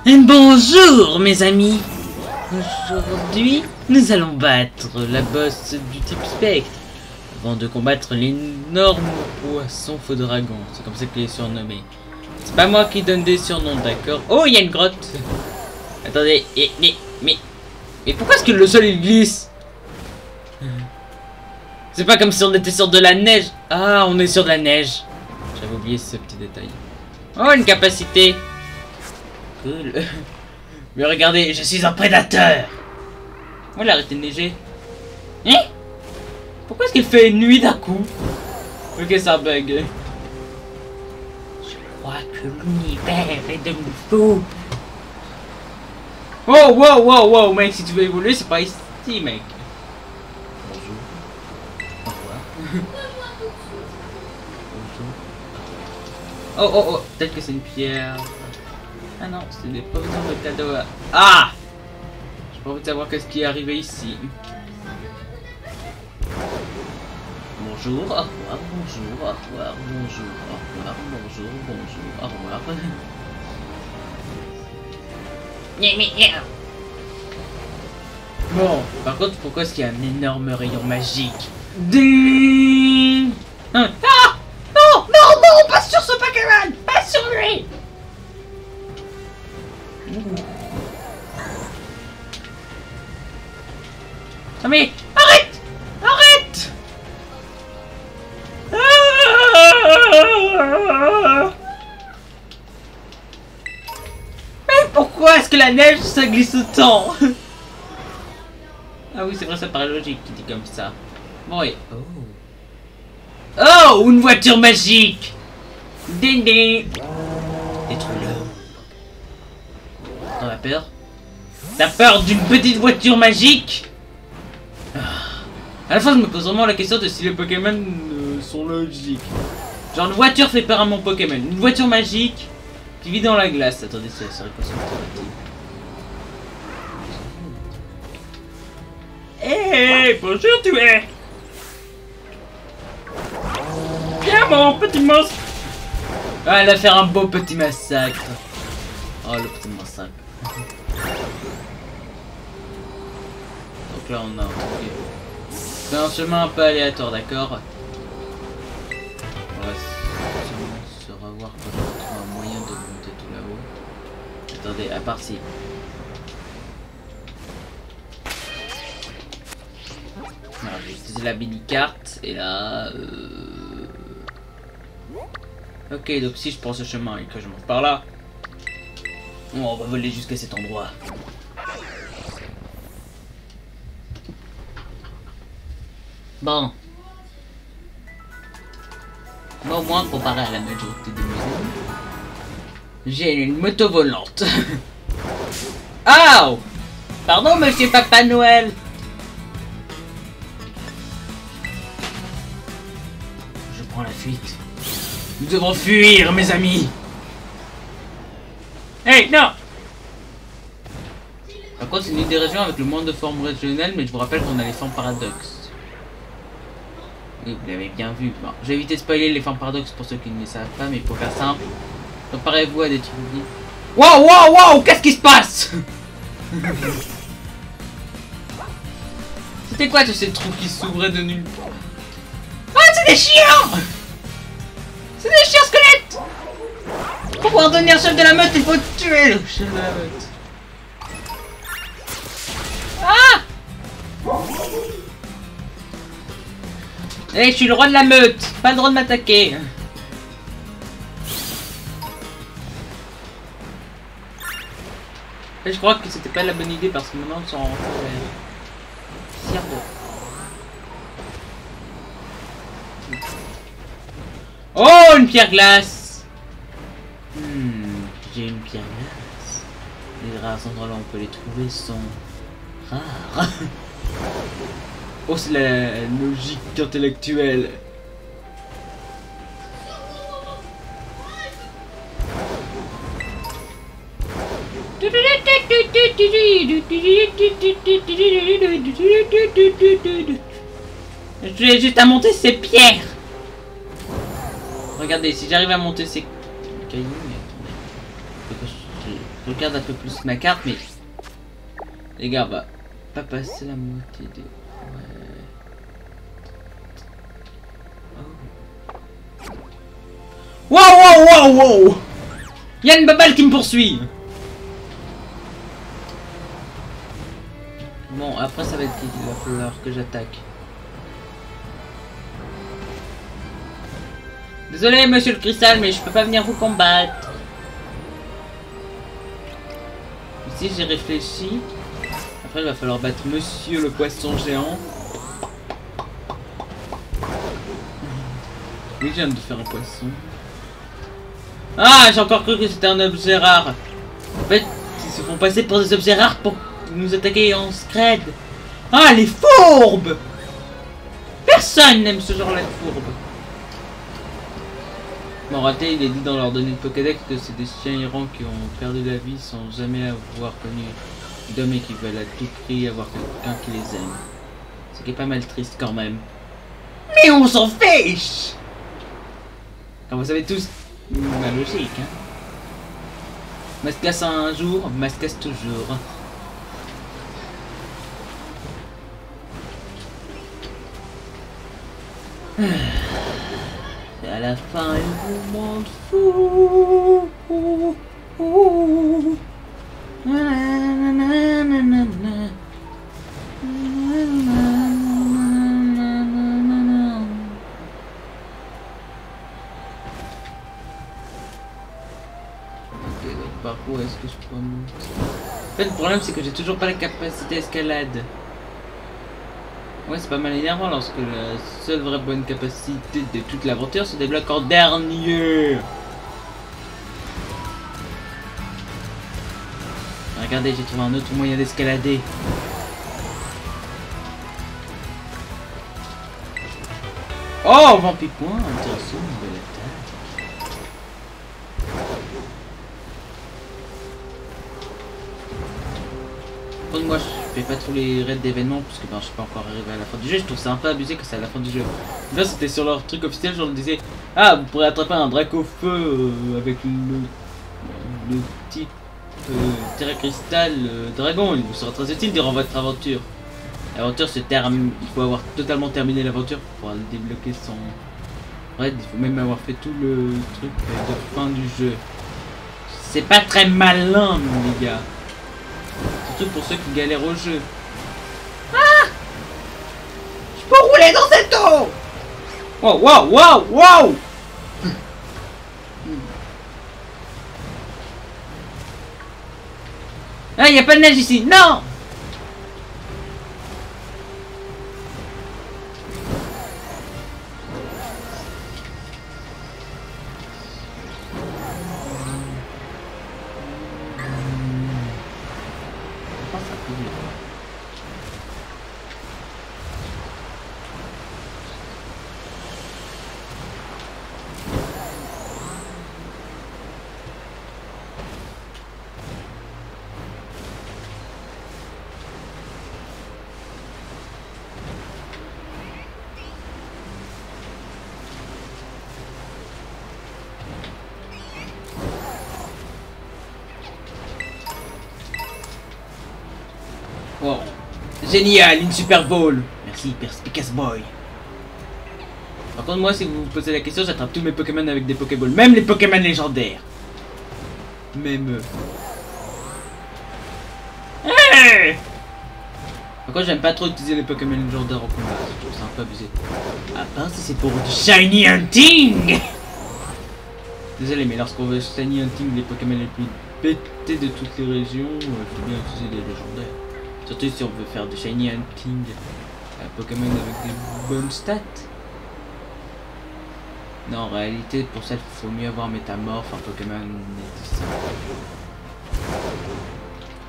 Bonjour mes amis. Aujourd'hui, nous allons battre la boss du type spectre. Avant de combattre l'énorme poisson faux dragon. C'est comme ça qu'il est surnommé. C'est pas moi qui donne des surnoms, d'accord? Oh, il y a une grotte. Attendez, mais pourquoi est-ce que le sol il glisse? C'est pas comme si on était sur de la neige. Ah, on est sur de la neige. J'avais oublié ce petit détail. Oh, une capacité. Cool. Mais regardez, je suis un prédateur. Oh, il a arrêté de neiger. Hein? Pourquoi est-ce qu'il fait nuit d'un coup? Ok, ça bug. Je crois que l'univers est devenu fou. Oh, wow, mec, si tu veux évoluer, c'est pas ici, mec. Bonjour. Au revoir. Bonjour. Oh, peut-être que c'est une pierre. Ah non, c'est des provisions de cadeaux. Ah! J'ai pas envie de savoir qu'est-ce qui est arrivé ici. Bonjour, au revoir, bonjour, au revoir, bonjour, au revoir, bonjour, au revoir. Bon, par contre, pourquoi est-ce qu'il y a un énorme rayon magique? Ding! Ah! Non, pas sur ce Pokémon! Pas sur lui! Ah mais arrête! Mais pourquoi est-ce que la neige ça glisse autant? Ah oui, c'est vrai, ça paraît logique qui dit comme ça. Bon et... Oh, une voiture magique! Ding ding! Détruis-le. T'en as peur? T'as peur d'une petite voiture magique? À la fin, je me pose vraiment la question de si les Pokémon sont logiques. Genre, une voiture fait peur à mon Pokémon. Une voiture magique qui vit dans la glace. Attendez, ça serait quoi son alternative? Hey, bonjour, tu es! Viens, mon petit monstre! Ah, elle va faire un beau petit massacre. Oh, le petit massacre. Donc là, on a un truc. C'est un chemin un peu aléatoire, d'accord? On va se revoir pour trouver un moyen de monter tout là-haut. Attendez, à part si. Alors, j'ai utilisé la mini-carte et là... Ok, donc si je prends ce chemin et que je monte par là, on va voler jusqu'à cet endroit. Bon, au moins comparé à la majorité des maisons, j'ai une moto volante. Oh! Pardon, monsieur Papa Noël. Je prends la fuite. Nous devons fuir, mes amis. Hey, non! Par contre, c'est une des régions avec le moins de formes régionales, mais je vous rappelle qu'on a les formes paradoxes. Oui, vous l'avez bien vu. Bon, je vais éviter de spoiler les formes paradoxes pour ceux qui ne le savent pas, mais pour faire simple, préparez-vous à des trucs. Wow! Qu'est-ce qui se passe? C'était quoi tous ces trous qui s'ouvraient de nulle part? Ah, c'est des chiens! C'est des chiens squelettes! Pour pouvoir devenir chef de la meute, il faut tuer le chef de la meute. Ah! Hey, je suis le roi de la meute! Pas le droit de m'attaquer! Et je crois que c'était pas la bonne idée parce que maintenant ils sont en cerveau. Oh, une pierre glace! J'ai une pierre glace. Les rares endroits là où on peut les trouver sont rares. Oh, c'est la logique intellectuelle. J'ai juste à monter ces pierres. Regardez, si j'arrive à monter ces cailloux, mais attendez. regarde un peu plus ma carte, mais les gars, on va pas passer la moitié des... Ouais. Oh. Wow, wow, wow, wow! Il y a une baballe qui me poursuit! Bon, après ça va être qui? Il va falloir que j'attaque. Désolé, monsieur le cristal, mais je peux pas venir vous combattre. Ici, j'ai réfléchi. Après, il va falloir battre monsieur le poisson géant. Oui, je viens de faire un poisson. Ah, j'ai encore cru que c'était un objet rare. En fait, ils se font passer pour des objets rares pour nous attaquer en scred. Ah, les fourbes! Personne n'aime ce genre-là de fourbe. En réalité, il est dit dans leur données de Pokédex que c'est des chiens errants qui ont perdu la vie sans jamais avoir connu d'hommes et qui veulent à tout prix avoir quelqu'un qui les aime. Ce qui est pas mal triste quand même. Mais on s'en fiche! Comme vous savez tous, la logique, hein. Mascasse un jour, mascasse toujours. Et à la fin, il vous montre fou. Ok, donc par où est-ce que je peux monter? En fait, le problème, c'est que j'ai toujours pas la capacité escalade. Ouais, c'est pas mal énervant lorsque la seule vraie bonne capacité de toute l'aventure se débloque en dernier. Regardez, j'ai trouvé un autre moyen d'escalader. Oh, Vampipoint, intéressant, nouvelle attaque. Contre moi, je fais pas tous les raids d'événements parce que ben, je suis pas encore arrivé à la fin du jeu. Je trouve ça un peu abusé que c'est à la fin du jeu. Là, c'était sur leur truc officiel, genre on disait ah, vous pourrez attraper un Dracofeu avec le type Terra Cristal Dragon. Il vous sera très utile durant votre aventure. L'aventure se termine, il faut avoir totalement terminé l'aventure pour pouvoir débloquer son raid. Il faut même avoir fait tout le truc de fin du jeu. C'est pas très malin, les gars. Surtout pour ceux qui galèrent au jeu. Ah! Je peux rouler dans cette eau! Wow, wow, wow, wow! Ah, y a pas de neige ici, non! Wow. Génial, une Super Bowl. Merci, Perspicace Boy. Par contre, moi, si vous vous posez la question, j'attrape tous mes Pokémon avec des Pokéballs. Même les Pokémon légendaires. Même eux. Hey! Par contre, j'aime pas trop utiliser les Pokémon légendaires en combat. Je trouve ça un peu abusé. À part si c'est pour du Shiny Hunting. Désolé, mais lorsqu'on veut Shiny Hunting les Pokémon les plus pétés de toutes les régions, il faut bien utiliser des légendaires. Surtout si on veut faire du Shiny Hunting Pokémon avec des bonnes stats. Non, en réalité, pour ça, il faut mieux avoir Métamorphe, un Pokémon existant.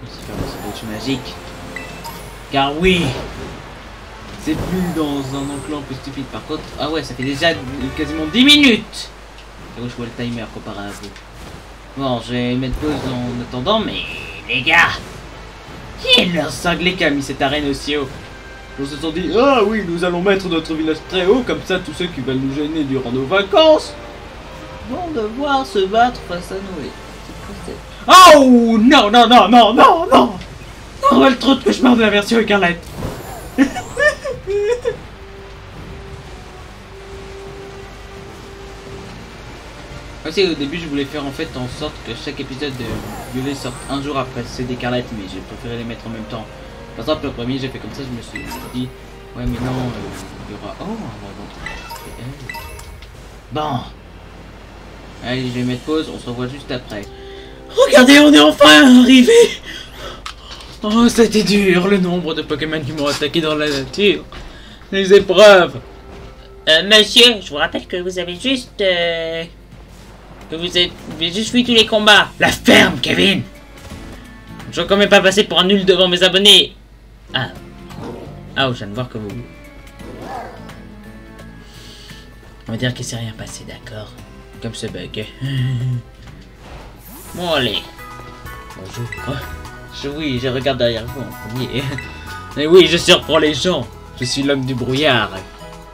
C'est faire des sandwichs magiques. Car oui, c'est plus dans un enclos un peu stupide. Par contre, ah ouais, ça fait déjà quasiment 10 minutes. C'est où je vois le timer comparé à vous. Bon, je vais mettre pause en attendant, mais les gars, qui est le cinglé qui a mis cette arène aussi haut? Ils se sont dit, ah oui, nous allons mettre notre village très haut, comme ça tous ceux qui veulent nous gêner durant nos vacances vont devoir se battre face à nous. Oh non, non, non, non, non, non. Oh, le trop de cauchemar de la version écarlate. Aussi, au début, je voulais faire en fait en sorte que chaque épisode de UV sorte un jour après CD Écarlate, mais j'ai préféré les mettre en même temps. Par exemple, le premier, j'ai fait comme ça, je me suis dit, ouais, mais non, il y aura. Oh, bon. Allez, je vais mettre pause, on se revoit juste après. Regardez, on est enfin arrivé. Oh, ça a été dur, le nombre de Pokémon qui m'ont attaqué dans la nature. Les épreuves. Monsieur, je vous rappelle que vous avez juste... que vous avez juste fui tous les combats. La ferme, Kevin. Je dois quand même pas passer pour un nul devant mes abonnés. Ah. Ah, je viens de voir que vous... On va dire qu'il s'est rien passé, d'accord. Comme ce bug. Bon, allez. Bonjour. Oui, je regarde derrière vous en premier. Mais oui, je surprends les gens. Je suis l'homme du brouillard.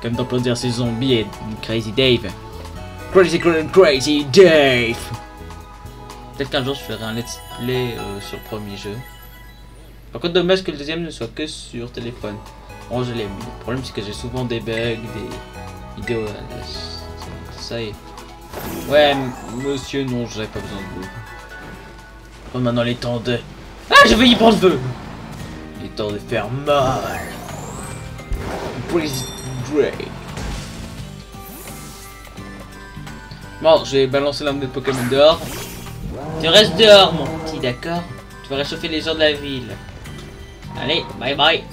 Comme dans Plants vs Zombies et Crazy Dave. Crazy Dave. Peut-être qu'un jour je ferai un let's play sur le premier jeu. Par contre, dommage que le deuxième ne soit que sur téléphone. Bon, je l'aime. Le problème, c'est que j'ai souvent des bugs, des vidéos. Ça y est. Ouais, monsieur, non, j'avais pas besoin de vous. Oh, maintenant, les temps de... Ah, je vais y prendre feu. Il est temps de faire mal. Crazy Drake. Bon, je vais balancer l'arme de Pokémon dehors. Tu restes dehors, mon petit, d'accord? Tu vas réchauffer les gens de la ville. Allez, bye bye.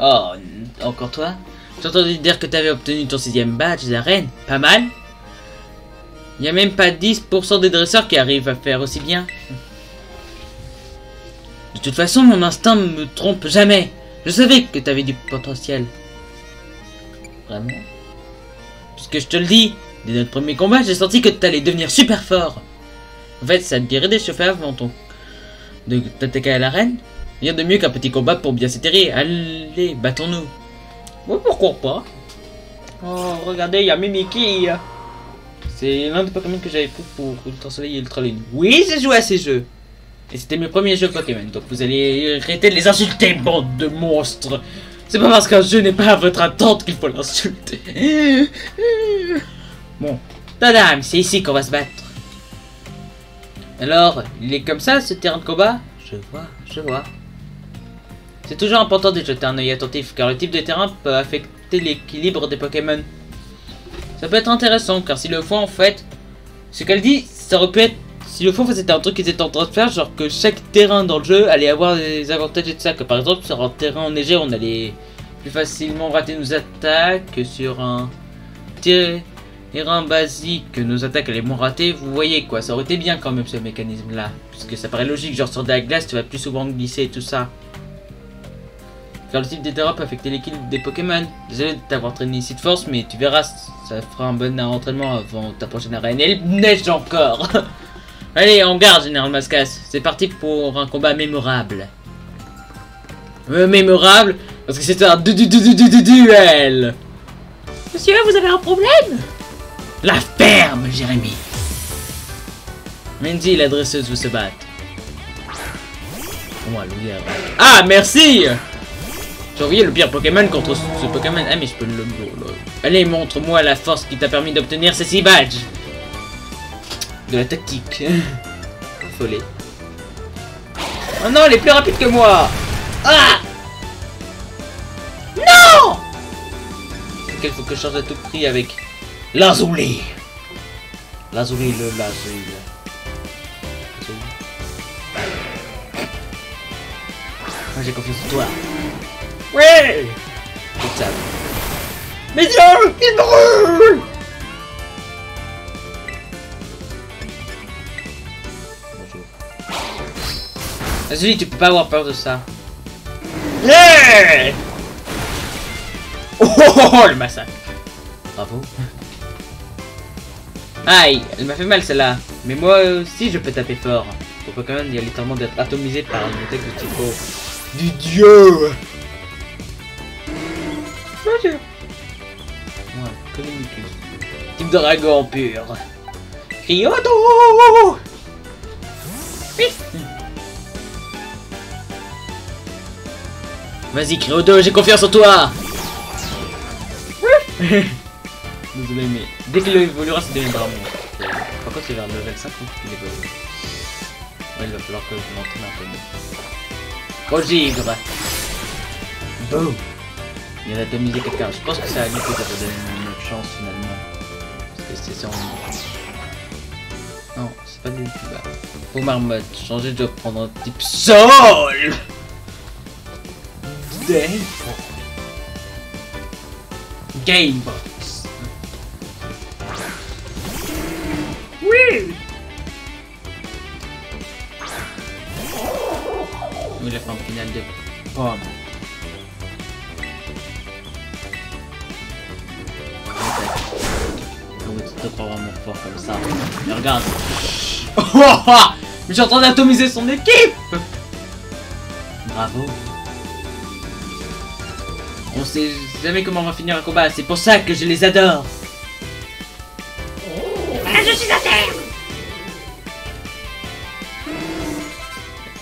Oh, encore toi? J'ai entendu dire que tu avais obtenu ton 6ème badge d'arène. Pas mal. Il n'y a même pas 10% des dresseurs qui arrivent à faire aussi bien. De toute façon, mon instinct me trompe jamais. Je savais que tu avais du potentiel. Vraiment? Puisque je te le dis, dès notre premier combat, j'ai senti que tu allais devenir super fort. En fait, ça te dirait d'échauffer avant de t'attaquer à l'arène. Rien de mieux qu'un petit combat pour bien s'étirer. Allez, battons-nous. Ouais, pourquoi pas? Oh, regardez, il y a Mimikyu. C'est l'un des Pokémon que j'avais pris pour Ultra Soleil et Ultra Lune. Oui, j'ai joué à ces jeux. Et c'était mes premiers jeux Pokémon. Donc vous allez arrêter de les insulter, bande de monstres. C'est pas parce qu'un jeu n'est pas à votre attente qu'il faut l'insulter. Bon, tadam, c'est ici qu'on va se battre. Alors, il est comme ça ce terrain de combat? Je vois. C'est toujours important de jeter un œil attentif car le type de terrain peut affecter l'équilibre des Pokémon. Ça peut être intéressant car si le fond en fait, ce qu'elle dit, ça aurait pu être, si le fond c'était un truc qu'ils étaient en train de faire, genre que chaque terrain dans le jeu allait avoir des avantages et tout ça, que par exemple sur un terrain enneigé on allait plus facilement rater nos attaques que sur un terrain basique que nos attaques allaient moins rater, vous voyez quoi, ça aurait été bien quand même ce mécanisme là, puisque ça paraît logique, genre sur de la glace tu vas plus souvent glisser et tout ça. Car le type des terrains peut affecter l'équilibre des Pokémon. Désolé de t'avoir traîné ici de force, mais tu verras, ça fera un bon entraînement avant ta prochaine arène. Et il neige encore. Allez, en garde, Général Mascas. C'est parti pour un combat mémorable. Mémorable parce que c'est un duel. Monsieur, vous avez un problème? La ferme, Jérémy. Mandy, la dresseuse, veut se battre. Ah, merci. J'ai envoyé le pire Pokémon contre ce Pokémon. Ah mais je peux le... Allez, montre-moi la force qui t'a permis d'obtenir ces 6 badges. De la tactique. Follet. Oh non, elle est plus rapide que moi. Ah. Non. Il faut que je change à tout prix avec... Lazuli. Lazuli, le Lazuli. Moi j'ai confiance en toi. Ouais! C'est ça. Mais Dieu! Il brûle! Bonjour. Vas-y, tu peux pas avoir peur de ça. Yeah! Oh, le massacre! Bravo. Aïe, elle m'a fait mal celle-là. Mais moi aussi je peux taper fort. Pour Pokémon, il y a littéralement d'être atomisé par une attaque de type du dieu! Bonjour. Ouais, Communicus. Type dragon pur. Kyoto. Vas-y, Kyoto, j'ai confiance en toi. Désolé, mais dès qu'il évoluera, ça deviendra monstre. Par contre, c'est vers le level 5 qu'il évolue. Ouais, il va falloir que je m'entraîne un peu mieux. Rogigre. Boum. Il a atomisé quelqu'un. Je pense que c'est à lui que ça va donner une autre chance finalement. Parce que c'est ça. Non, c'est pas des plus bas. Pour Marmotte, changer, je dois prendre un type sol. Gamebox. Oui. Nous la forme finale de pomme. Tu te crois vraiment fort comme ça. Mais regarde. Mais je suis en train d'atomiser son équipe. Bravo. On sait jamais comment on va finir un combat, c'est pour ça que je les adore. Ah, je suis à terre. Je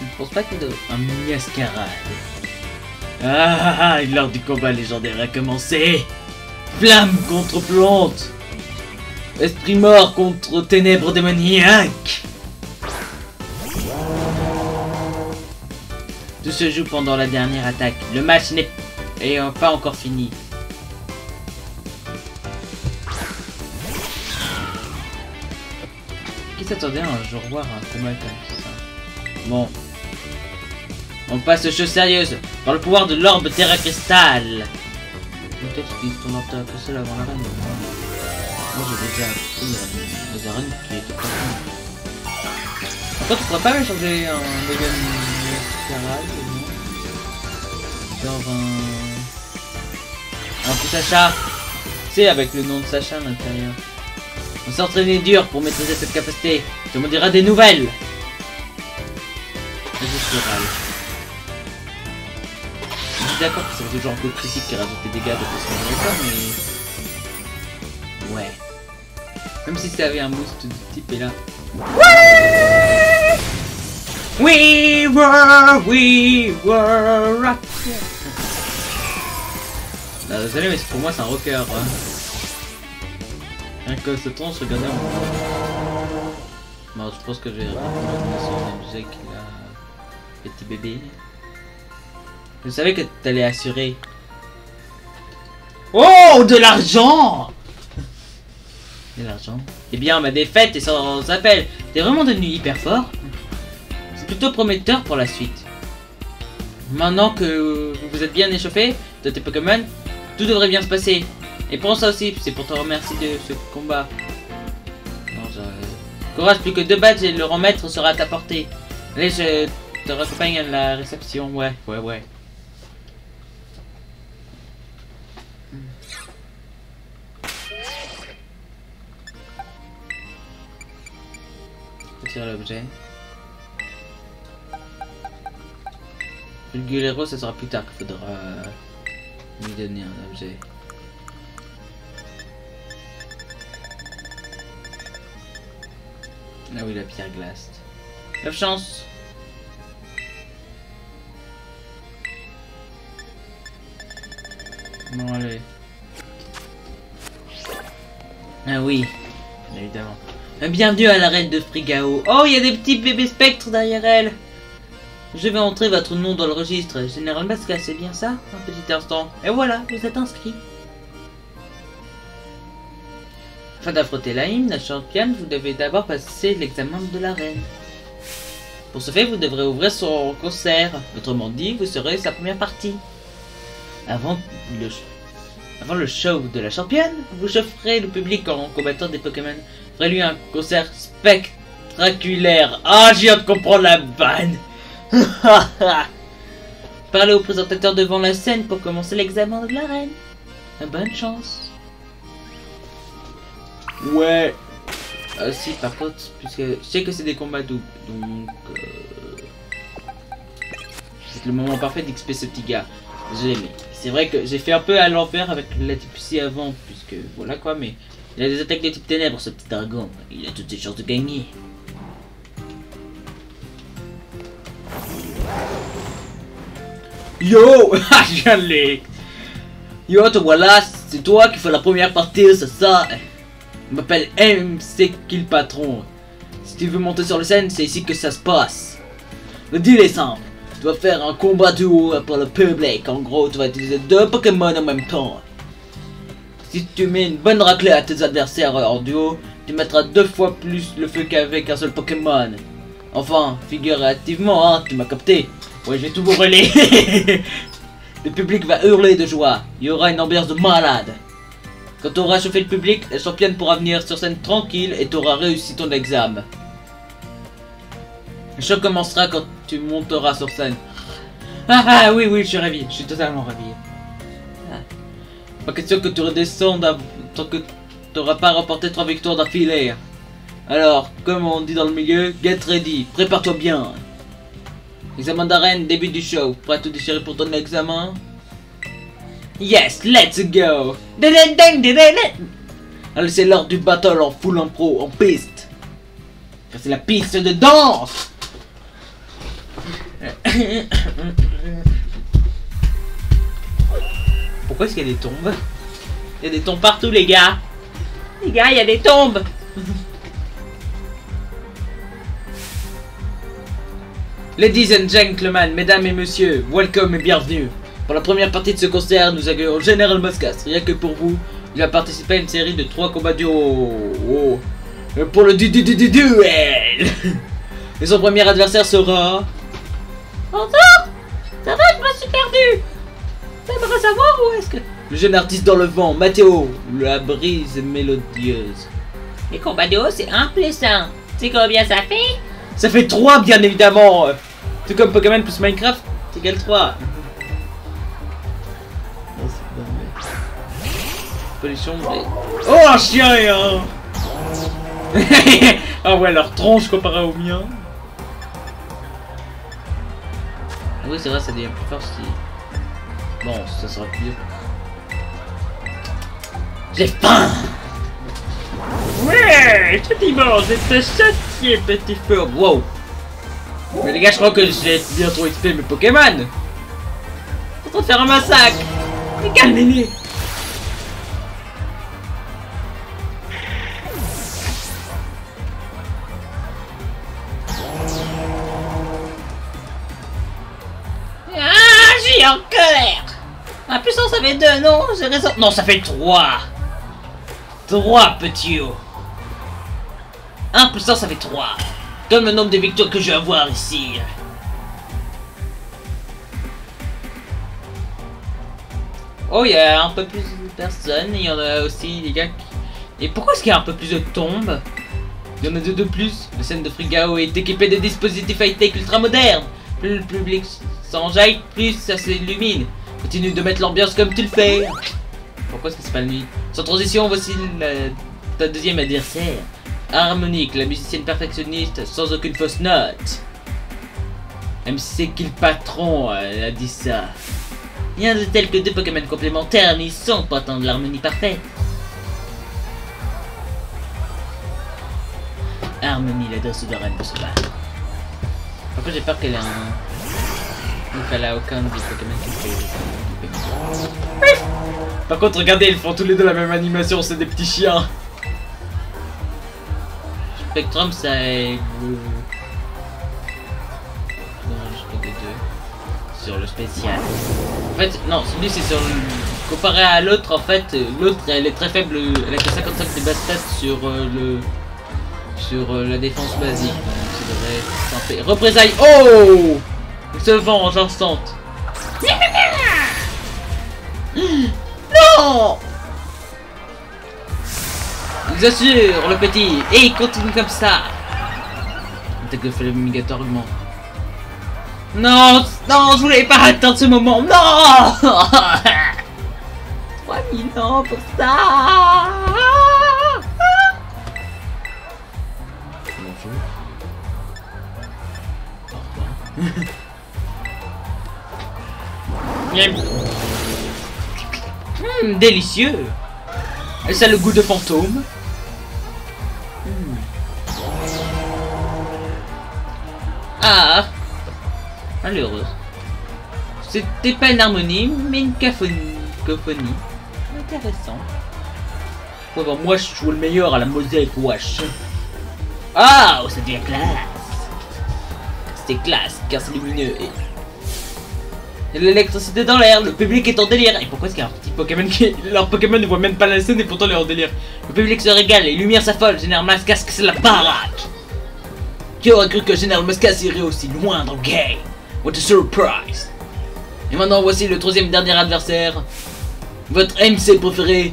ne pense pas qu'il doit... Un mascarade. Ah, l'heure du combat légendaire a commencé. Flamme contre plante. Esprit mort contre ténèbres démoniaques. Tout se joue pendant la dernière attaque. Le match n'est pas encore fini. Qui s'attendait un jour voir un combat comme ça? Bon. On passe aux choses sérieuses. Dans le pouvoir de l'orbe Terra Cristal. Peut-être qu'ils sont en train de passer avant l'arène. Moi j'ai déjà appris les arènes qui étaient pas bonnes. Pourquoi tu pourrais pas changer un deuxième mascarade? Genre un petit Sacha. Tu sais, avec le nom de Sacha à l'intérieur. On s'est entraîné dur pour maîtriser cette capacité. Tu m'en diras des nouvelles. Je suis d'accord que c'est toujours un peu critique qui rajoute des dégâts de façon mais... Ouais. Même si ça avait un boost de type et là. We were rock. Désolé mais pour moi c'est un rocker. Hein. Rien que ce temps, je regardais bon, je pense que je vais répondre à son objet qu'il a petit bébé. Je savais que t'allais assurer. Oh, de l'argent. De l'argent. Eh bien, ma défaite est sans appel. T'es vraiment devenu hyper fort. C'est plutôt prometteur pour la suite. Maintenant que vous vous êtes bien échauffé de tes Pokémon, tout devrait bien se passer. Et prends ça aussi, c'est pour te remercier de ce combat. Non, courage, plus que 2 badges et le rang maître sera à ta portée. Allez, je te raccompagne à la réception. Ouais. Retire l'objet. Le Gulero, ça sera plus tard qu'il faudra lui donner un objet. Ah oui, la pierre glace. Bonne chance. Bon, allez. Ah oui, bien évidemment. Bienvenue à l'arène de Frigao. Oh, il y a des petits bébés spectres derrière elle. Je vais entrer votre nom dans le registre. Général Masca, c'est bien ça? Un petit instant. Et voilà, vous êtes inscrit. Afin d'affronter la hymne, la championne, vous devez d'abord passer l'examen de l'arène. Pour ce fait, vous devrez ouvrir son concert. Autrement dit, vous serez sa première partie. Avant le show de la championne, vous chaufferez le public en combattant des Pokémon. Ferez-lui un concert spectaculaire. Ah, j'ai hâte de comprendre la vanne. Parlez au présentateur devant la scène pour commencer l'examen de l'arène. Bonne chance. Ouais. Si, par contre, puisque je sais que c'est des combats doubles, donc c'est le moment parfait d'XP ce petit gars. Désolé, mais c'est vrai que j'ai fait un peu à l'envers avec la type C avant, puisque voilà quoi, mais Il a des attaques de type ténèbres, ce petit dragon. Il a toutes ses chances de gagner. Yo! J'allais. Yo, te voilà, c'est toi qui fais la première partie, c'est ça? Je m'appelle MC Kill Patron. Si tu veux monter sur la scène, c'est ici que ça se passe. Le deal est simple. Tu dois faire un combat duo pour le public. En gros, tu vas utiliser 2 Pokémon en même temps. Si tu mets une bonne raclée à tes adversaires en duo, tu mettras 2 fois plus le feu qu'avec un seul Pokémon. Enfin, figurativement, hein, tu m'as capté. Ouais, je vais tout vous brûler. Le public va hurler de joie. Il y aura une ambiance de malade. Quand tu auras chauffé le public, la championne pourra venir sur scène tranquille et tu auras réussi ton examen. Le show commencera quand tu monteras sur scène. Ah oui, je suis ravi. Je suis totalement ravi. Pas question que tu redescendes tant que tu n'auras pas remporté 3 victoires d'affilée. Alors, comme on dit dans le milieu, get ready. Prépare-toi bien. Examen d'arène, début du show. Prêt à tout déchirer pour ton examen? Yes, let's go! Allez, c'est l'heure du battle en full impro, en piste. C'est la piste de danse! Pourquoi est-ce qu'il y a des tombes? Il y a des tombes partout, les gars! Les gars, il y a des tombes! Ladies and gentlemen, mesdames et messieurs, welcome et bienvenue. Pour la première partie de ce concert, nous accueillons General Muscast. Rien que pour vous, il va participer à une série de 3 combats duo. Pour le duel. Et son premier adversaire sera... Bonjour. Ça va, je me suis perdu. T'aimerais savoir où est-ce que... Le jeune artiste dans le vent, Mathéo, la brise mélodieuse. Les combats duo, c'est 1 plus 1. Tu sais combien ça fait? Ça fait 3, bien évidemment. Tout comme Pokémon plus Minecraft, c'est égal 3. Pollution, mais... Oh, un chien et un... Ah ouais, leur tronche comparé au mien. Oui, c'est vrai, ça devient plus fort si... Bon, ça sera pire. J'ai faim. Ouais, petit mort, j'étais châtié, petit feu. Wow. Mais les gars, je crois que j'ai bientôt XP mes Pokémon. On va faire un massacre. Mais calmez-les. Ah, je suis en colère. Ma puissance avait 2, non? J'ai raison. Non, ça fait 3. 3, petit haut. 1 plus 1, ça fait 3. Comme le nombre de victoires que je vais avoir ici. Oh, il y a un peu plus de personnes. Il y en a aussi des gars qui... Et pourquoi est-ce qu'il y a un peu plus de tombes? Il y en a 2 de plus. Le scène de Frigao est équipé de dispositifs high-tech ultra modernes. Plus le public s'enjaille, plus ça s'illumine. Continue de mettre l'ambiance comme tu le fais. Pourquoi est-ce que c'est pas lui? Sans transition, voici ta deuxième adversaire. Harmonique, la musicienne perfectionniste sans aucune fausse note. MC Kill Patron, elle a dit ça. Rien de tel que 2 Pokémon complémentaires n'y sont pour atteindre l'harmonie parfaite. Harmonie, la danse de reine de se battre. Après j'ai peur qu'elle ait un... Donc elle a aucun des Pokémon qui fait... Par contre, regardez, ils font tous les deux la même animation, c'est des petits chiens. Spectrum, ça est... Non, je crois que 2. Sur le spécial. En fait, non, celui c'est sur le... Comparé à l'autre, en fait, l'autre elle est très faible, elle a que 55 de base stats sur la défense basique. Ça devrait être représailles. Oh! Il se venge instant. Non! Ils assurent le petit et il continue comme ça. Peut-être que fait le Migator augmente. Non, non, je voulais pas atteindre ce moment. Non. 3000 ans pour ça. Bonjour. Délicieux. Et ça a le goût de fantôme. Ah, malheureuse. C'était pas une harmonie, mais une cophonie. Intéressant. Ouais, bon, moi je joue le meilleur à la mosaïque, wesh. Ah, oh, ça devient classe. C'était classe, car c'est lumineux et... Il y a de l'électricité dans l'air, le public est en délire. Et pourquoi est-ce qu'il y a un petit Pokémon qui... Leur Pokémon ne voit même pas la scène et pourtant il est en délire. Le public se régale, les lumières s'affolent, Général Mascas, c'est la baraque. Qui aurait cru que Général Mascas irait aussi loin dans le game? What a surprise! Et maintenant voici le troisième et dernier adversaire. Votre MC préféré.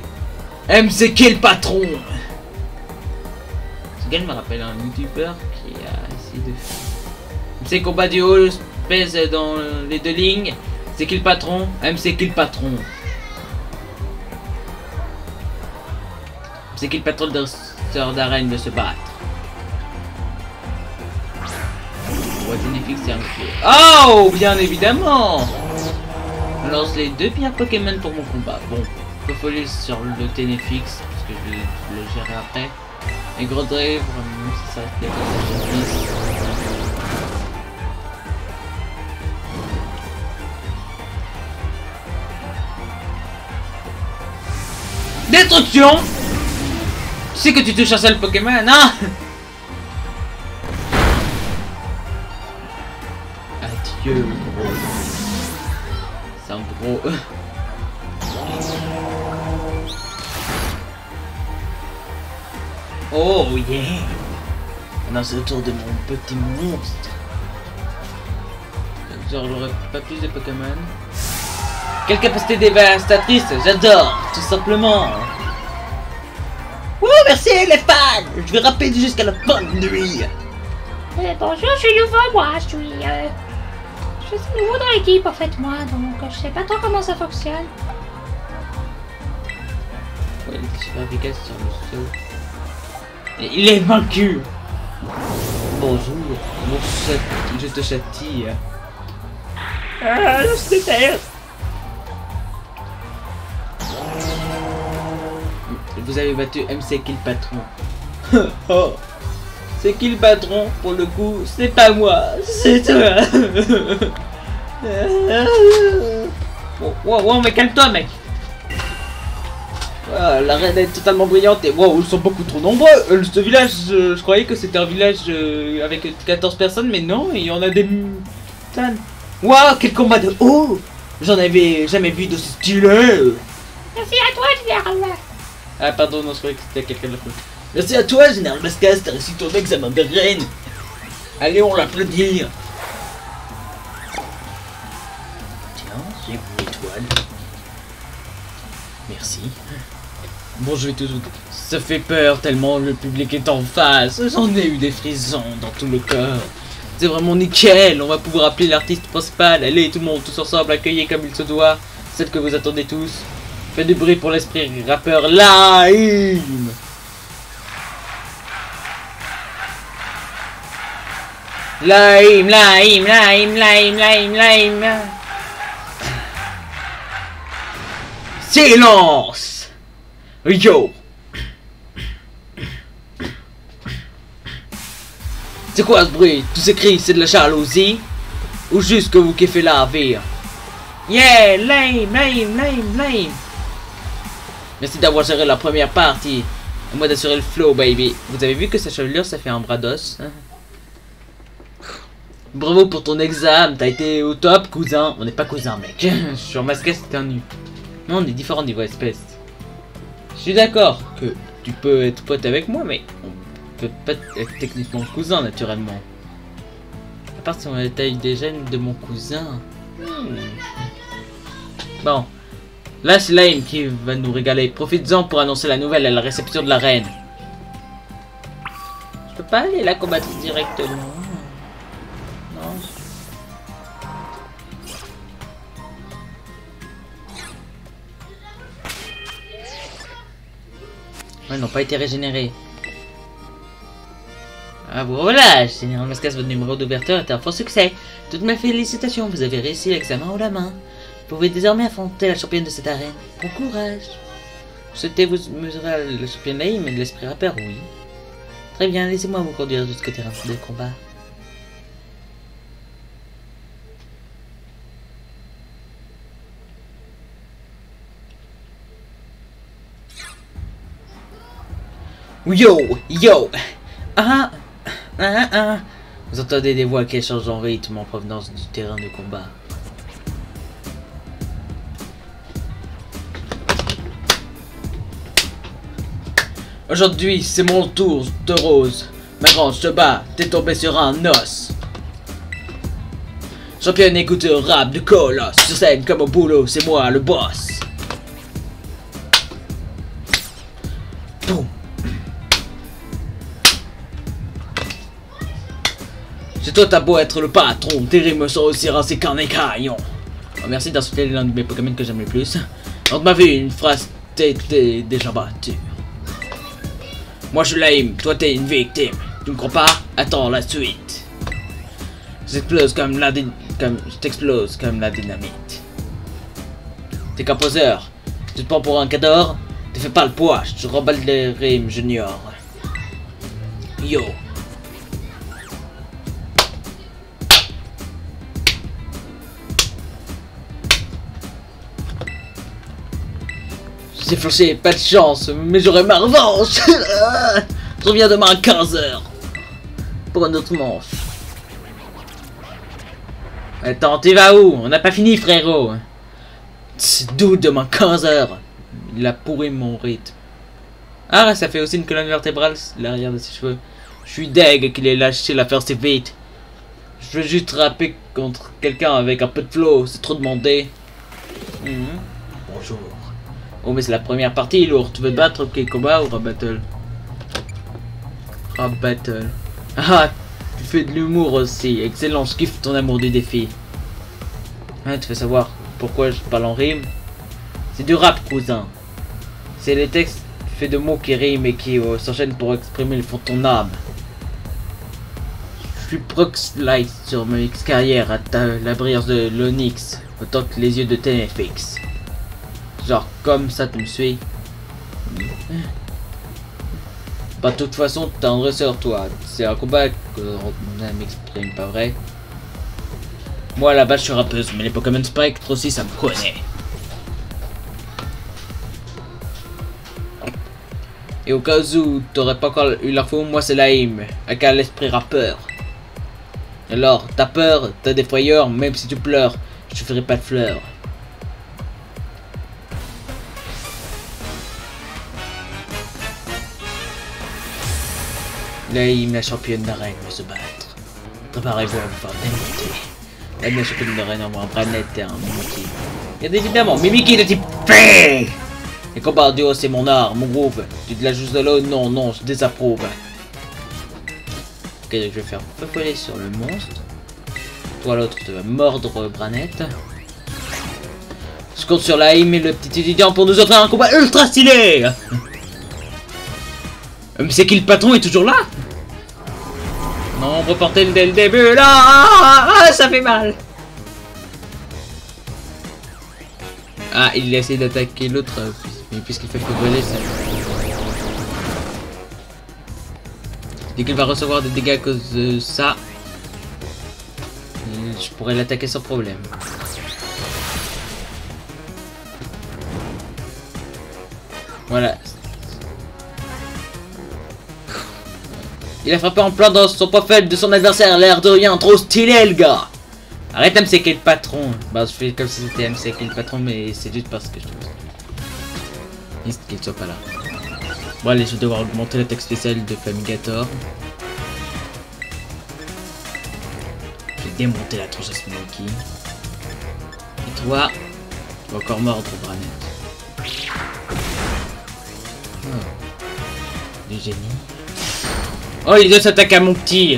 MC Kill Patron. Ce gars me rappelle un youtubeur qui a essayé de faire MC combat duo pèse dans les deux lignes. C'est Kill Patron. MC Kill Patron. C'est Kill Patron de sœur d'arène de se battre. C'est un peu... Oh, bien évidemment. On lance les deux pires Pokémon pour mon combat. Bon, il faut aller sur le Ténéfix, parce que je vais le gérer après. Et Gros Drive, même si ça reste des Destruction. Tu sais que tu touches un seul Pokémon, hein? Adieu, gros. C'est un gros... Oh yeah! Maintenant c'est le tour de mon petit monstre. J'aurais pas plus de Pokémon. Quelle capacité dévastatrice! J'adore! Tout simplement! Oh merci les fans! Je vais rapper jusqu'à la bonne nuit! Bonjour, je suis nouveau, moi, je suis nouveau dans l'équipe en fait, moi, donc je sais pas trop comment ça fonctionne. Ouais, il est super efficace sur le sol. Et il est vaincu! Bonjour, je te châtie. Ah, je déteste! Vous avez battu MC Kill Patron. Oh. C'est qui le patron? Pour le coup, c'est pas moi, c'est toi. Wow, mais calme-toi, mec. Ah, la reine est totalement brillante et wow, ils sont beaucoup trop nombreux. Ce village, je croyais que c'était un village avec 14 personnes, mais non, il y en a des tonnes. Waouh, quel combat de haut! J'en avais jamais vu d'aussi stylé. Merci à toi, Général. Ah pardon, non, je croyais que c'était quelqu'un d'autre. Merci à toi, Général Mascas, t'as réussi ton examen de reine. Allez, on l'applaudit. Tiens, j'ai une étoile. Merci. Bon, je vais tout... Ça fait peur tellement le public est en face. J'en ai eu des frissons dans tout le corps. C'est vraiment nickel. On va pouvoir appeler l'artiste principal. Allez, tout le monde, tous ensemble, accueillez comme il se doit. Celle que vous attendez tous. Faites du bruit pour l'esprit rappeur Lime. Lime. Silence. Yo. C'est quoi ce bruit? Tous ces cris, c'est de la jalousie? Ou juste que vous kiffez la vie? Yeah, lame. Merci d'avoir géré la première partie. À moi d'assurer le flow, baby. Vous avez vu que sa chevelure, ça fait un bras d'os? Bravo pour ton examen, t'as été au top, cousin. On n'est pas cousins, mec. Sur Masqué, c'était un nu. Non, on est différents niveau espèce. Je suis d'accord que tu peux être pote avec moi, mais on peut pas être techniquement cousin, naturellement. À part si on détaille des gènes de mon cousin. Bon. Là, c'est Lime qui va nous régaler. Profites-en pour annoncer la nouvelle à la réception de la reine. Je peux pas aller la combattre directement. Non. Ouais, ils n'ont pas été régénérés. Ah voilà, Général Mascas, votre numéro d'ouverture est un fort succès. Toutes mes félicitations, vous avez réussi l'examen haut la main. Vous pouvez désormais affronter la championne de cette arène. Bon courage. souhaitez vous mesurer le champion Laim et de l'esprit rappeur, oui. Très bien, laissez-moi vous conduire jusqu'au terrain de combat. Yo, yo, ah, ah, ah. Vous entendez des voix qui changent en rythme en provenance du terrain de combat. Aujourd'hui, c'est mon tour de rose. Ma grande se bat, t'es tombé sur un os. Championne écoute rap de colosse. Sur scène comme au boulot, c'est moi le boss. Boum. C'est toi, t'as beau être le patron, tes rimes sont aussi rincées qu'un écaillon. Oh, merci d'insulter l'un de mes Pokémon que j'aime le plus. Dans ma vie, une phrase t'es déjà battu. Moi je suis Laim, toi t'es une victime. Tu me crois pas? Attends la suite. Je t'explose comme la dynamite. T'es qu'un poseur. Tu te prends pour un cador? T'es fait pas le poids, je te remballe les rimes junior. Yo. J'ai flanché, pas de chance, mais j'aurai ma revanche. Je reviens demain à 15 h pour un autre manche. Attends, tu vas où? On n'a pas fini, frérot. C'est d'où demain 15 h? Il a pourri mon rythme. Ah, ça fait aussi une colonne vertébrale, l'arrière de ses cheveux. Je suis deg qu'il ait lâché la faire si vite. Je veux juste rapper contre quelqu'un avec un peu de flow, c'est trop demandé. Bonjour. Oh mais c'est la première partie, lourd. Tu veux te battre au combat ou rap battle? Rap battle. Ah, tu fais de l'humour aussi. Excellent, je kiffe ton amour du défi. Ah, tu veux savoir pourquoi je parle en rime? C'est du rap, cousin. C'est les textes faits de mots qui riment et qui s'enchaînent pour exprimer le fond de ton âme. Je suis Proxlight sur ma carrière à la brillance de l'Onyx, autant que les yeux de TNFX. Genre comme ça, tu me suis. Bah de toute façon, t'es un dresseur toi. C'est un combat que on m'exprime, pas vrai? Moi à la base je suis rappeuse, mais les Pokémon Spectre aussi ça me connaît. Et au cas où t'aurais pas encore eu l'info, moi c'est Laim, avec l'esprit rappeur. Alors, t'as peur, t'as des frayeurs, même si tu pleures, je te ferai pas de fleurs. Laim, la championne d'arène, va se battre. Préparez-vous à vous faire démonter. Laim, la championne d'arène envoie un Branette et un Mimikyu. Et évidemment, Mimikyu de type Fée. Les combats en duo, c'est mon art, mon groove. Tu te la joues de l'eau? Non, non, je désapprouve. Ok, donc je vais faire feu sur le monstre. Toi, l'autre, tu vas mordre Branette. Je compte sur Laim et le petit étudiant pour nous offrir un combat ultra stylé. Mais c'est qui le patron est toujours là? Non, reportez dès le début là. Ah, ça fait mal. Ah, il a essayé d'attaquer l'autre, mais puisqu'il fait voler ça. Dès qu'il va recevoir des dégâts à cause de ça, je pourrais l'attaquer sans problème. Voilà. Il a frappé en plein dans son profil de son adversaire, l'air de rien, trop stylé le gars. Arrête de me séquer le patron. Bah je fais comme si c'était me séquer le patron, mais c'est juste parce que je trouve triste qu'il soit pas là. Bon allez, je vais devoir augmenter l'attaque spéciale de Famigator. Je vais démonter la tronche à ce Mimikyu. Et toi, tu vas encore mordre Branette. Oh. Du génie. Oh, les deux s'attaquent à mon petit.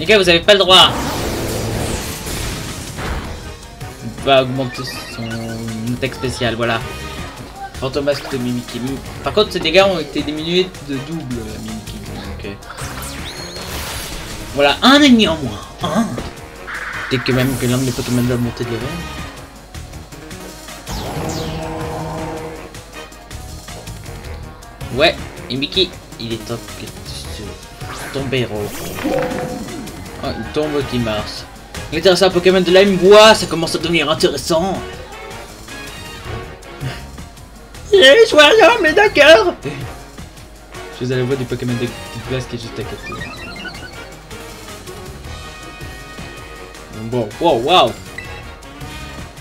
Les gars, vous avez pas le droit. On va augmenter son attaque spéciale, voilà. Fantomasque de Mimikyu. Par contre, ces dégâts ont été diminués de double, Mimikyu. Donc, voilà, un ennemi en moins. Un. Dès que même que l'un de mes Pokémon va monter de level. Ouais, et Mickey, il est top. Tombero. Oh, une tombe qui marche. L'intéressant à Pokémon de Lime Bois, ça commence à devenir intéressant. Je vois rien, mais d'accord. Je suis à la voix du Pokémon de glace qui est juste à côté. Bon, wow.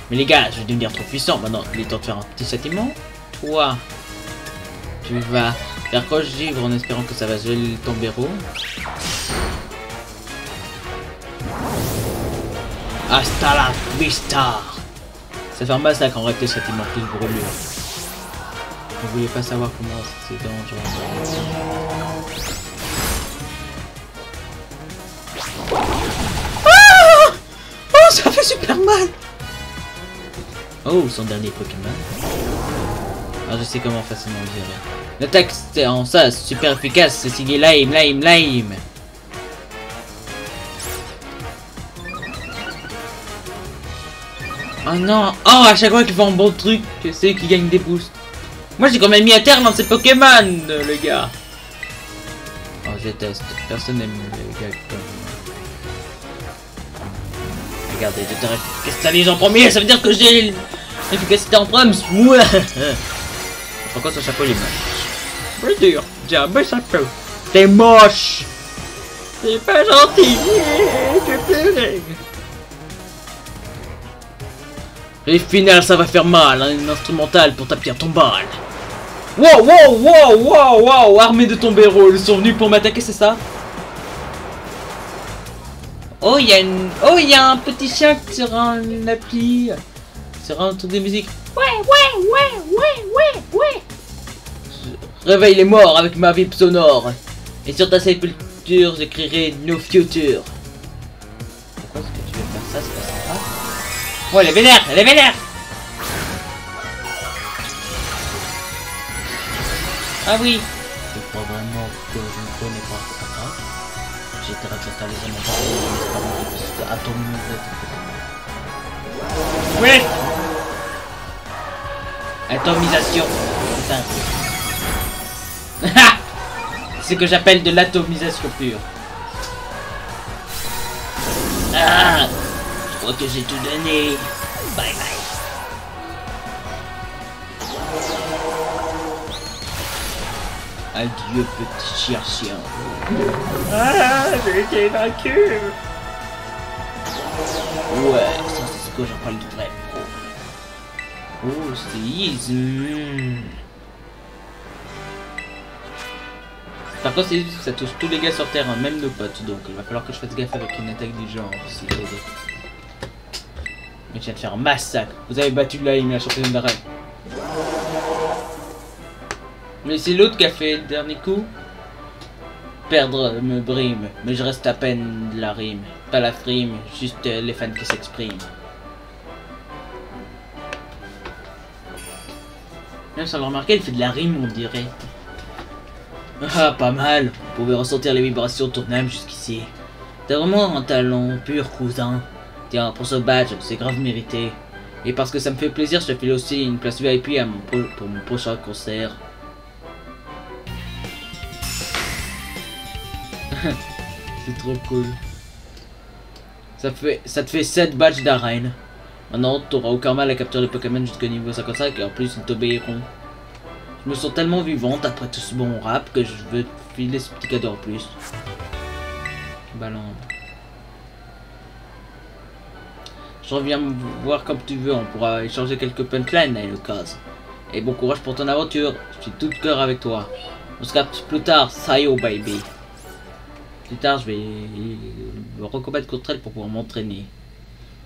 Mais les gars, je vais devenir trop puissant. Maintenant, il est temps de faire un petit châtiment. Toi, tu vas faire croche givre en espérant que ça va geler ton Tombero. Hasta la vista. Ça fait un massacre en réalité châtiment plus brûlure. Vous voulez pas savoir comment c'est dangereux. Ah! Oh, ça fait super mal. Oh, son dernier Pokémon. Ah, je sais comment facilement le gérer. L'attaque c'est en ça, super efficace, c'est signé Lime. Oh non. Oh, à chaque fois qu'il fait un bon truc, c'est qui gagne des boosts. Moi j'ai quand même mis à terre dans ces Pokémon, les gars. Oh, je déteste. Personne n'aime les gars comme moi. Regardez, je t'arrête. Qu'est-ce que en premier? Ça veut dire que j'ai l'efficacité en prime. Ouais. Pourquoi ce chapeau il est moche? Je veux dire, j'ai un beau chapeau. T'es moche. C'est pas gentil. Je pleurais. Et final, ça va faire mal, hein, une instrumentale pour taper à ton bal. Wow, armée de Tombero, ils sont venus pour m'attaquer, c'est ça? Oh, il y a un petit chien sur un appli, sur un truc de musique. Ouais. Je réveille les morts avec ma vibe sonore. Et sur ta sépulture, j'écrirai No Future. Pourquoi est-ce que tu veux faire ça? C'est pas sympa. Oh, elle est vénère. Ah oui. Je crois vraiment que je ne connais pas ça. J'étais raconté les éléments à ton niveau. Oui. Atomisation. C'est ça. C'est ce que j'appelle de l'atomisation pure. Ah. Je crois que j'ai tout donné. Bye. Adieu petit chien. Ah, j'ai été vaincu. Ouais, ça c'est ce que j'appelle du vrai pro. Oh, c'est easy. Par contre, ça touche tous les gars sur Terre, hein, même nos potes, donc il va falloir que je fasse gaffe avec une attaque du genre. Si mais je viens de faire un massacre. Vous avez battu Lime, la championne d'arène. Mais c'est l'autre qui a fait le dernier coup. Perdre me brime, mais je reste à peine de la rime. Pas la frime, juste les fans qui s'expriment. Même sans le remarquer, il fait de la rime, on dirait. Ah, pas mal. Vous pouvez ressentir les vibrations de ton âme jusqu'ici. T'as vraiment un talent pur, cousin. Tiens, pour ce badge, c'est grave mérité. Et parce que ça me fait plaisir, je te file aussi une place VIP à pour mon prochain concert. C'est trop cool. Ça te fait 7 badges d'arène. Maintenant, t'auras aucun mal à capturer les Pokémon jusqu'au niveau 55 et en plus ils t'obéiront. Je me sens tellement vivante après tout ce bon rap que je veux te filer ce petit cadeau en plus. Ballon. Je reviens me voir comme tu veux, on pourra échanger quelques punchlines à l'occasion. Et bon courage pour ton aventure, je suis tout cœur avec toi. On se capte plus tard, Sayo baby. Plus tard, je vais recombattre contre elle pour pouvoir m'entraîner.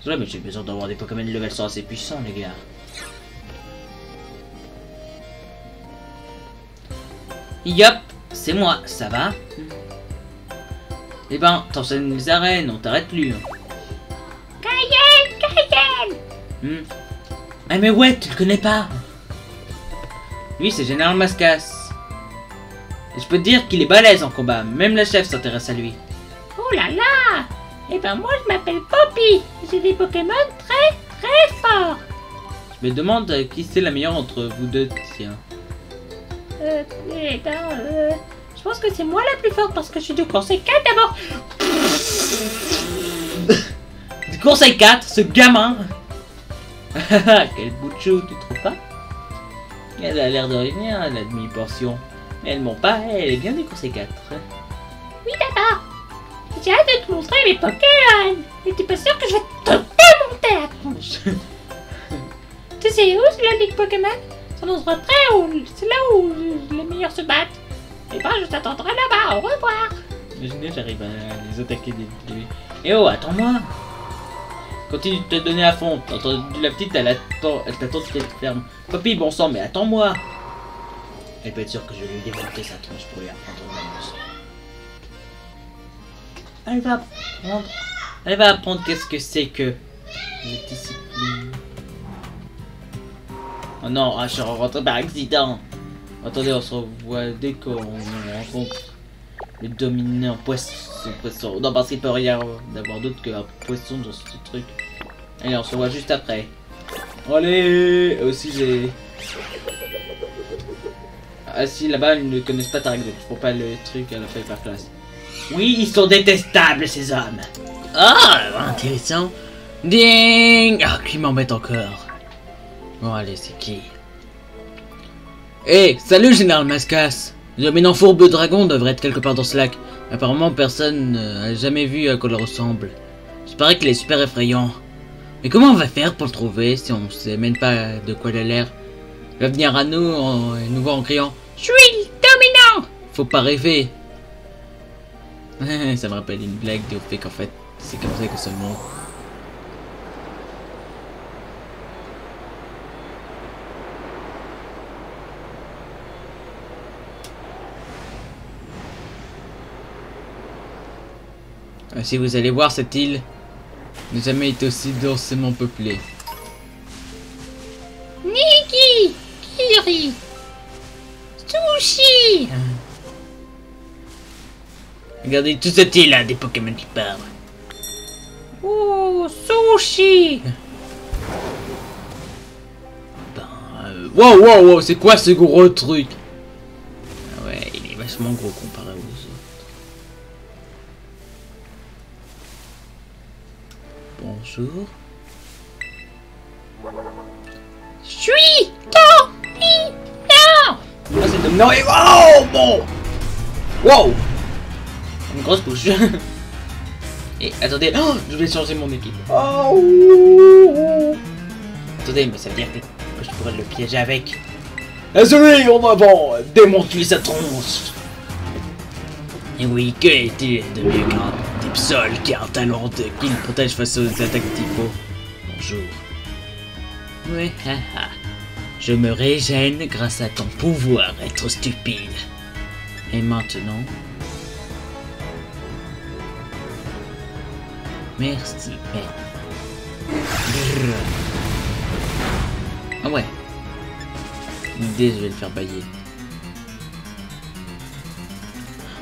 C'est vrai, mais j'ai besoin d'avoir des Pokémon de level 100 assez puissants, les gars. Yop, c'est moi, ça va? Eh ben, t'enseignes les arènes, on t'arrête plus. Cayenne. Ah mais ouais, tu le connais pas. Lui, c'est Général Mascasse. Et je peux te dire qu'il est balèze en combat, même la chef s'intéresse à lui. Oh là là. Eh ben moi je m'appelle Poppy. J'ai des Pokémon très forts. Je me demande qui c'est la meilleure entre vous deux, tiens. Eh ben, je pense que c'est moi la plus forte parce que je suis du conseil 4 d'abord. Du conseil 4, ce gamin. Quel bout de chou, tu trouves pas? Elle a l'air de revenir à la demi-portion. Mais elle ment pas, elle est bien du conseil 4. Oui, d'abord. J'ai hâte de te montrer mes Pokémon. Et t'es pas sûr que je vais te démonter la tronche. Tu sais où la ligue Pokémon? C'est un endroit très haut. C'est là où les meilleurs se battent. Et ben, je t'attendrai là-bas. Au revoir. Imaginez, j'arrive à les attaquer des... Eh oh, attends-moi. Continue de te donner à fond. T'as entendu la petite, elle t'attend qu'elle te ferme. Poppy, bon sang, mais attends-moi. Elle peut être sûre que je vais lui démonter sa tronche pour lui apprendre une leçon. Elle va apprendre qu'est-ce que c'est que la discipline. Oh non, je suis rentré par accident. Attendez, on se revoit dès qu'on rencontre le dominant poisson. Non, parce qu'il peut rien d'avoir d'autre qu'un poisson dans ce truc. Allez, on se revoit juste après. Allez, aussi j'ai... Ah si, là-bas, ils ne connaissent pas Tarek, donc faut pas le truc à la fin par classe. Oui, ils sont détestables, ces hommes. Ah, intéressant. Ding. Ah, qui m'embête encore. Bon, allez, c'est qui? Eh, salut, Général Mascasse. Le dominant fourbe dragon devrait être quelque part dans ce lac. Apparemment, personne n'a jamais vu à quoi il ressemble. Il paraît qu'il est super effrayant. Mais comment on va faire pour le trouver si on sait même pas de quoi il a l'air? Il va venir à nous et nous voir en criant « Je suis le dominant !» Faut pas rêver. Ça me rappelle une blague du fait qu'en fait, c'est comme ça que ça monte. Si vous allez voir, cette île n'a jamais été aussi densément peuplée. Niki, Kiri, Sushi. Regardez toute cette île là, des Pokémon qui parlent. Oh, Sushi. Wow, wow, wow, c'est quoi ce gros truc? Ah ouais, il est vachement gros comparé aux autres. Bonjour. Je suis dominant. Ah, c'est dominant et wow, bon. Wow. Une grosse bouche. Et attendez, oh, je vais changer mon équipe. Oh. Attendez, mais ça veut dire que je pourrais le piéger avec. Désolé, en avant, démonte-lui sa tronche. Et oui, que est-il de mieux qu'un Dipsol qui a un talent qui le protège face aux attaques typo? Bonjour. Ouais, haha. Je me régène grâce à ton pouvoir, être stupide. Et maintenant... Merci, Ah ouais. L'idée, je vais le faire bailler.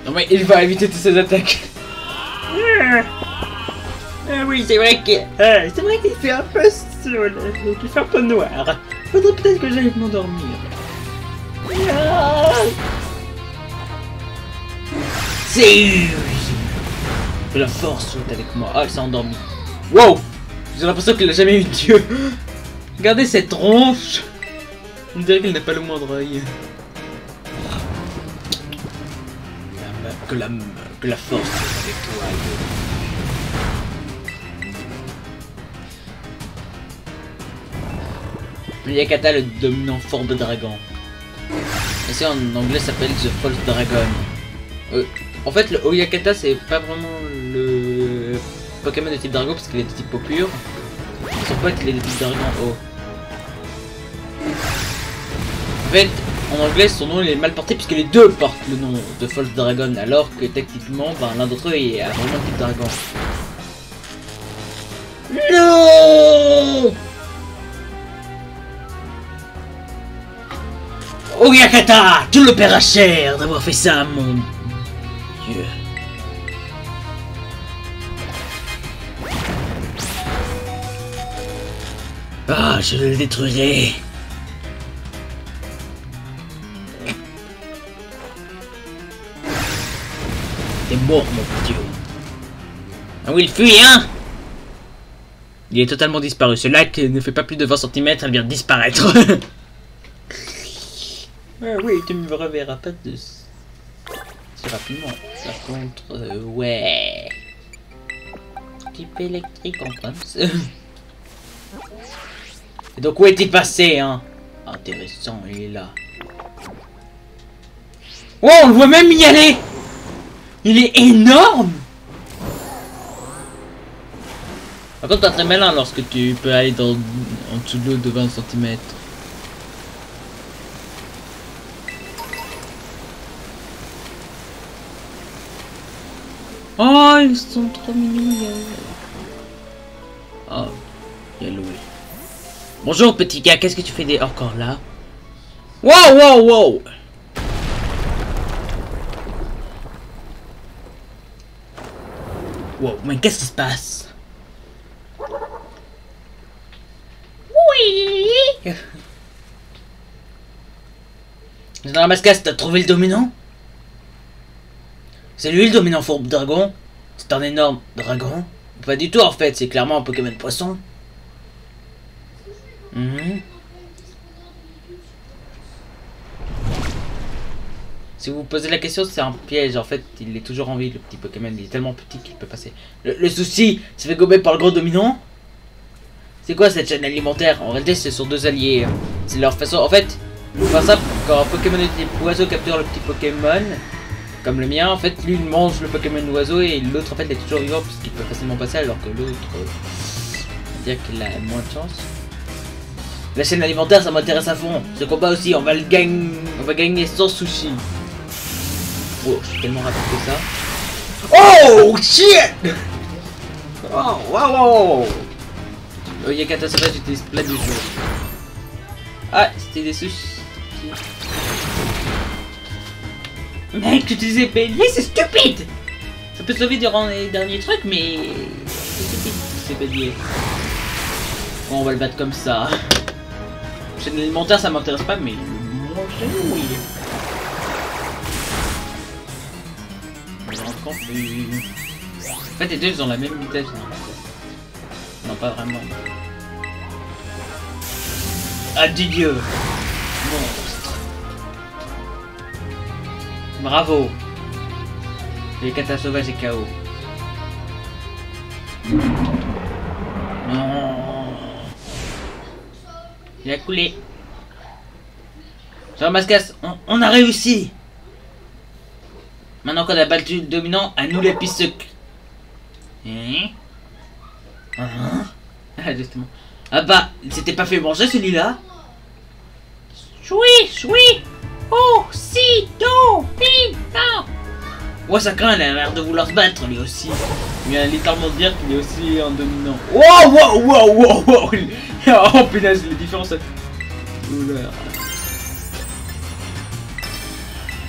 Non mais il va éviter toutes ces attaques. Oui, c'est vrai qu'il fait un peu saoul, qu'il fait un peu noir. Faudrait peut-être que j'aille m'endormir. C'est que la force soit avec moi. Ah, elle s'est endormie. Wow! J'ai l'impression qu'il a jamais eu Dieu. Regardez cette tronche. On dirait qu'il n'a pas le moindre œil. Que la force soit avec toi. Oyakata, le dominant fort de dragon. Et ça en anglais s'appelle The False Dragon. En fait, le Oyakata, c'est pas vraiment le Pokémon de type dragon parce qu'il est de type peau pure. Son pote, il est de type dragon haut. En fait, en anglais, son nom il est mal porté puisque les deux portent le nom de False Dragon, alors que techniquement, ben, l'un d'entre eux est vraiment type dragon. Non! Oyakata, tu le paieras cher d'avoir fait ça, mon Dieu. Ah, je le détruirai. mort, mon dieu. Ah oui, il fuit, hein. Il est totalement disparu. Ce lac ne fait pas plus de 20 cm, elle vient de disparaître. Ah oui, tu me reverras pas de... si rapidement. Par contre, ouais... Type électrique en prince. Et donc où est-il passé, hein? Intéressant, il est là. Oh, on le voit même y aller! Il est énorme! Par contre, pas très malin lorsque tu peux aller en dessous de l'eau de 20 cm. Oh, ils sont trop mignons. Oh, il y a Louis. Bonjour petit gars, qu'est-ce que tu fais encore là? Wow, wow, wow! Wow, mais qu'est-ce qui se passe? Oui. Dans la mascasse, t'as trouvé le dominant? C'est lui le dominant fourbe dragon? C'est un énorme dragon? Pas du tout en fait, c'est clairement un Pokémon poisson. Si vous vous posez la question, c'est un piège. En fait, il est toujours en vie, le petit Pokémon. Il est tellement petit qu'il peut passer. Le souci, c'est fait gommer par le gros dominant. C'est quoi cette chaîne alimentaire? En réalité, ce sont deux alliés. C'est leur façon. En fait, par ça, quand un Pokémon de type oiseau capture le petit Pokémon, comme le mien, en fait, lui il mange le Pokémon oiseau et l'autre en fait il est toujours vivant puisqu'il peut facilement passer, alors que l'autre, on va dire qu'il a moins de chance. La chaîne alimentaire, ça m'intéresse à fond. Ce combat aussi, on va gagner sans sushi. Oh, je suis tellement rapide que ça. Oh shit! Oh, wow! Oh, il y a catastrophe, j'utilise plein de jeux. Ah, c'était des sushis. Mec, utiliser bélier, c'est stupide! Ça peut sauver durant les derniers trucs, mais c'est stupide, c'est bélier. Bon, on va le battre comme ça. Chaîne alimentaire, ça m'intéresse pas, mais le manger, oui. En fait, les deux, ils ont la même vitesse. Non, pas vraiment. Adieu, monstre. Bravo. Les katas sauvages et KO. Non. Il a coulé. Sur Mascasse, on a réussi. Maintenant qu'on a battu le dominant, à nous les pistes secrètes. Ah, justement. Ah bah, il s'était pas fait manger celui-là. Choui. Oh, si, do, fi, non. Ouais, ça craint, il a l'air de vouloir se battre lui aussi. Il vient littéralement de dire qu'il est aussi un dominant. Wow. Oh punaise, les différences. Douleur.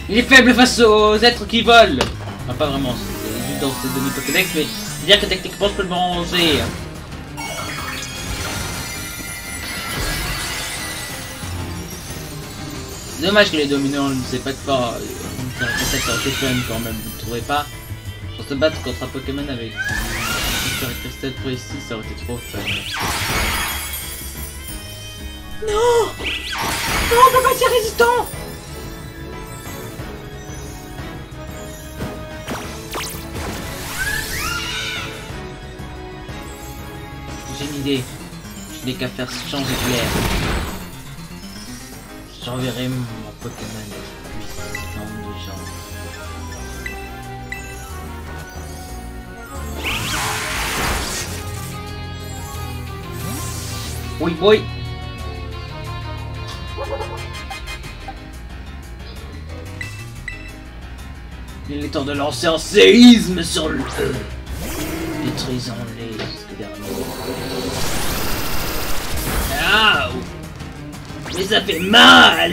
Il est faible face aux êtres qui volent. Enfin, pas vraiment, c'est juste dans ces données Pokédex, mais c'est-à-dire que techniquement je peux le manger. C'est dommage que les dominants ne sait pas de pas. Ça aurait été fun quand même, vous ne trouvez pas? Pour se battre contre un Pokémon avec une cristal précis, ça aurait été trop fun. Non, on peut pas être résistant. J'ai une idée. Je n'ai qu'à faire changer de l'air. J'enverrai mon Pokémon puissant du genre. Oui. Il est temps de lancer un séisme sur le feu. Détruisons-les jusqu'au dernier. Ah! Mais ça fait mal!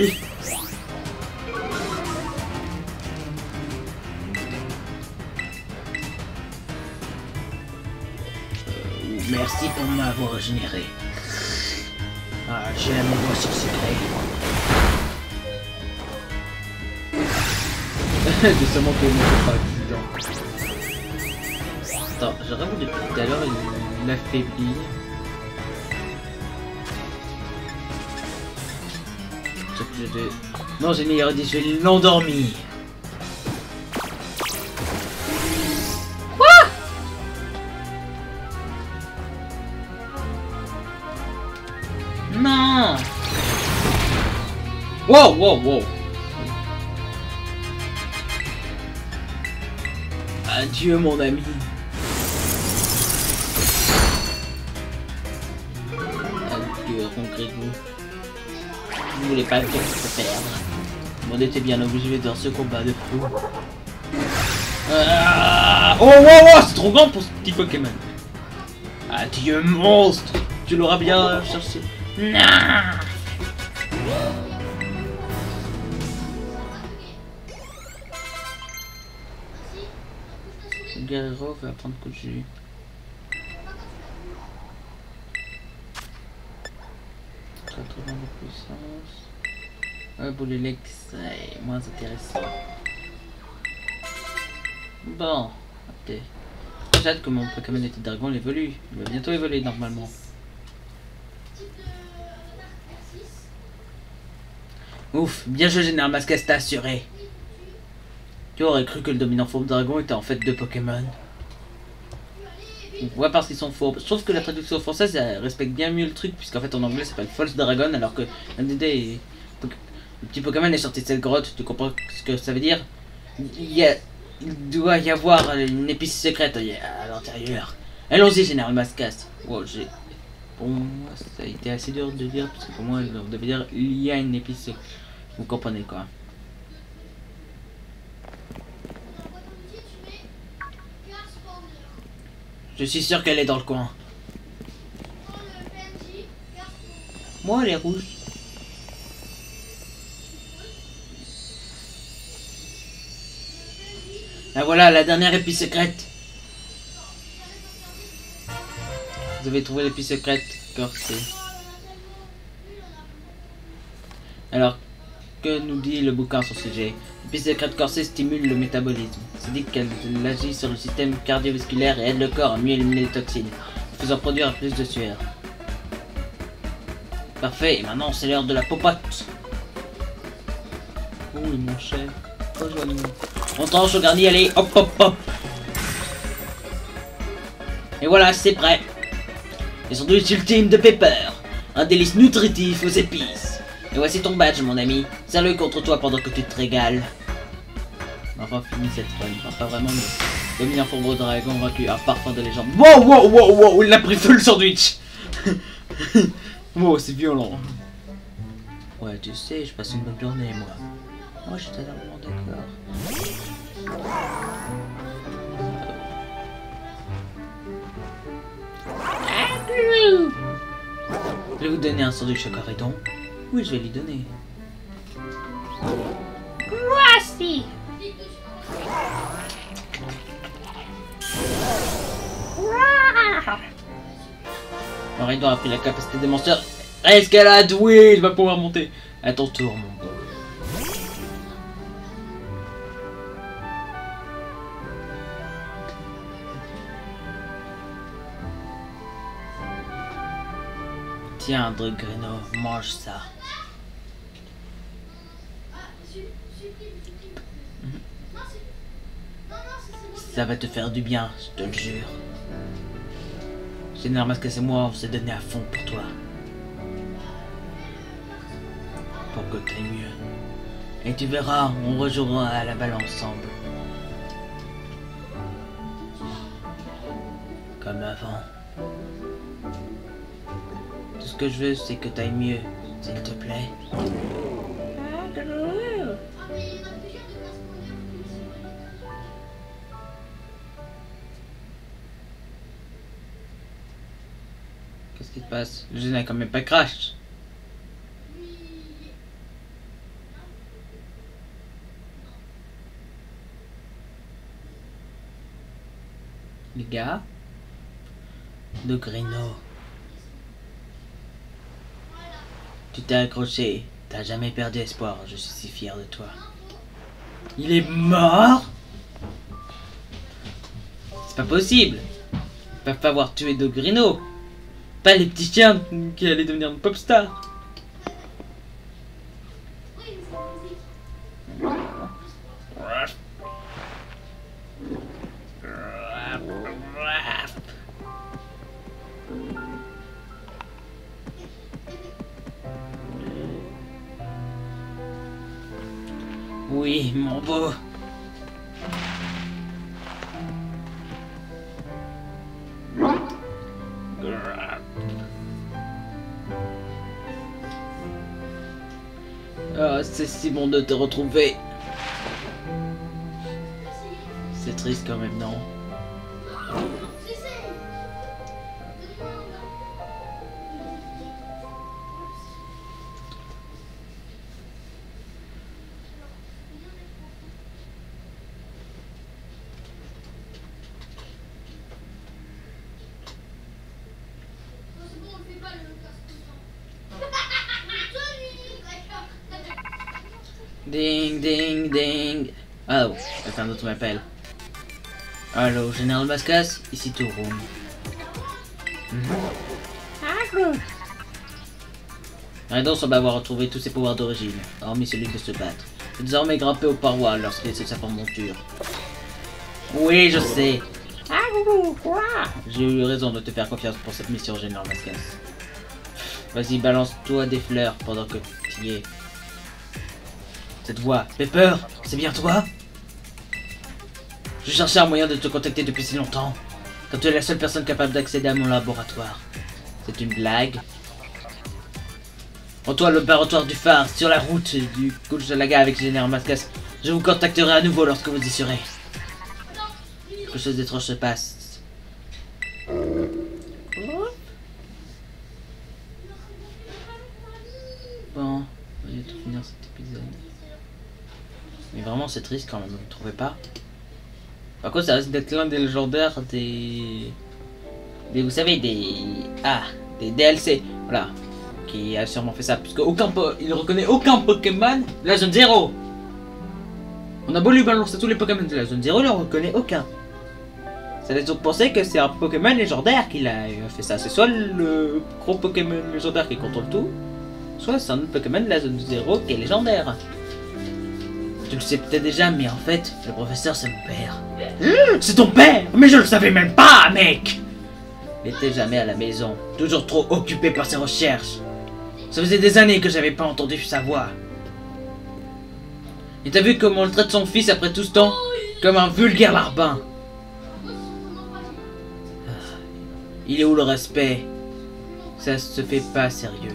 Merci pour m'avoir régénéré. Ah, j'ai la motion secret. J'ai sûrement fait une autre accident. Attends, j'aurais voulu depuis tout à l'heure l'affaiblir. Non, j'ai une meilleure idée, je vais l'endormir. Quoi? Non. Wow, wow, wow. Adieu, mon ami. Adieu, Rongrego. Vous voulez pas le temps de perdre. On était bien obligé dans ce combat de fou. Oh, wow, wow, c'est trop grand pour ce petit Pokémon. Adieu, monstre. Tu l'auras bien cherché. Non. Guerrero va prendre coup de jus. De puissance. Ouais, pour les legs, c'est moins intéressant. Bon, ok. J'ai hâte que mon Pokémon de type dragon évolue. Il va bientôt évoluer normalement. Ouf, bien joué, Général Mascas, t'as assuré. Tu aurais cru que le dominant fauve dragon était en fait deux Pokémon. Ouais, parce qu'ils sont faux. Je trouve que la traduction française respecte bien mieux le truc, puisqu'en fait en anglais ça s'appelle False Dragon, alors que le petit Pokémon est sorti de cette grotte. Tu comprends ce que ça veut dire? Il doit y avoir une épice secrète à l'intérieur. Allons-y, Général Mascas. Wow, pour moi ça a été assez dur de dire, parce que pour moi on devait dire il y a une épice secrète. Vous comprenez quoi? Je suis sûr qu'elle est dans le coin. Moi, elle est rouge. Ah voilà, la dernière épice secrète. Vous avez trouvé l'épice secrète, Corset. Alors, que nous dit le bouquin sur ce sujet? L'épice secrète Corset stimule le métabolisme. C'est dit qu'elle agit sur le système cardiovasculaire et aide le corps à mieux éliminer les toxines, faisant produire plus de sueur. Parfait, et maintenant c'est l'heure de la popote. Oui, mon cher. Rejoignez-nous. On tranche au garni, allez, hop hop hop. Et voilà, c'est prêt. Les sandwichs ultimes de Pepper. Un délice nutritif aux épices. Et voici ton badge, mon ami. Serre-le contre toi pendant que tu te régales. Enfin, fini cette run. Enfin, pas vraiment, mais... Dominant fourbeau dragon vaincu, un parfum de légende. Wow, wow, wow, wow, il a pris feu le sandwich. Wow, c'est violent. Ouais, tu sais, je passe une bonne journée, moi. Moi, je suis totalement d'accord. Je vais vous donner un sandwich au coridon. Oui, je vais lui donner. Voici. Coridon a pris la capacité des monstres. Escalade, oui, il va pouvoir monter. À ton tour, mon beau. Tiens, Drogreno, mange ça. Ça va te faire du bien, je te le jure. Général Mascas et moi, on s'est donné à fond pour toi. Pour que tu ailles mieux. Et tu verras, on rejouera à la balle ensemble. Comme avant. Tout ce que je veux, c'est que tu ailles mieux, s'il te plaît. Qu'est-ce qui se passe? Le jeu n'a quand même pas crash. Les gars, Drogreno, tu t'es accroché, t'as jamais perdu espoir, je suis si fier de toi. Il est mort? C'est pas possible. Ils peuvent pas avoir tué Dogrino. Pas les petits chiens qui allaient devenir une pop star. Oui, mon beau. Oh, c'est si bon de te retrouver. C'est triste quand même, non? Ding, ding, ding. Oh, quelqu'un d'autre m'appelle. Allô, Général Mascas, ici Touroum. Raidon semble avoir retrouvé tous ses pouvoirs d'origine, hormis celui de se battre. Il peut désormais grimper aux parois lorsqu'il est sa forme monture. Oui, je sais. Quoi? J'ai eu raison de te faire confiance pour cette mission, Général Mascas. Vas-y, balance-toi des fleurs pendant que tu y es. Cette voix, Pepper, c'est bien toi? Je cherchais un moyen de te contacter depuis si longtemps, quand tu es la seule personne capable d'accéder à mon laboratoire. C'est une blague? Rends-toi au laboratoire du phare, sur la route du Kuchalaga avec le Général Mascas. Je vous contacterai à nouveau lorsque vous y serez. Quelque chose d'étrange se passe. Bon, on va bientôt finir cet épisode. Mais vraiment c'est triste quand même, vous ne trouvez pas? Par contre ça risque d'être l'un des légendaires des... Vous savez, des DLC. Voilà. Qui a sûrement fait ça, puisque il reconnaît aucun Pokémon de la zone 0. On a beau lui balancer tous les Pokémon de la zone 0, il ne reconnaît aucun. Ça laisse donc penser que c'est un Pokémon légendaire qui a fait ça. C'est soit le gros Pokémon légendaire qui contrôle tout, soit c'est un autre Pokémon de la zone 0 qui est légendaire. Tu le sais peut-être déjà, mais en fait, le professeur c'est mon père. C'est ton père? Mais je le savais même pas, mec! Il était jamais à la maison, toujours trop occupé par ses recherches. Ça faisait des années que j'avais pas entendu sa voix. Et t'as vu comment on le traite son fils après tout ce temps? Comme un vulgaire larbin. Il est où le respect? Ça se fait pas sérieux.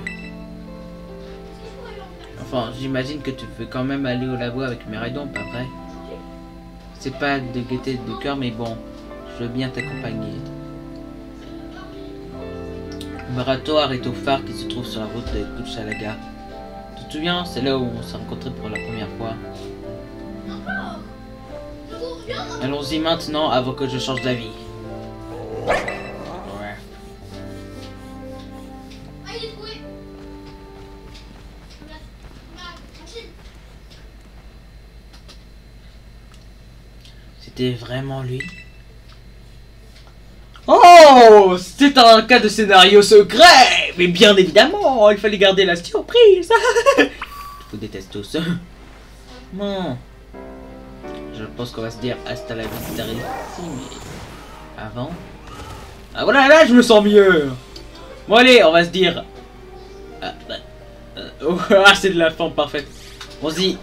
Enfin, j'imagine que tu veux quand même aller au labo avec Miraidon, pas vrai? C'est pas de gaieté de cœur, mais bon, je veux bien t'accompagner. Le laboratoire est au phare qui se trouve sur la route de Kuchalaga. Tu te souviens, c'est là où on s'est rencontrés pour la première fois. Allons-y maintenant avant que je change d'avis. Ouais. C'était vraiment lui? Oh, c'est un cas de scénario secret, mais bien évidemment, il fallait garder la surprise. Je vous déteste tous. Bon, je pense qu'on va se dire hasta la vista ici, mais avant. Ah voilà, là je me sens mieux. Bon allez, on va se dire. C'est de la fin parfaite. On se dit.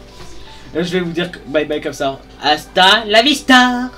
Je vais vous dire bye bye comme ça. Hasta la vista.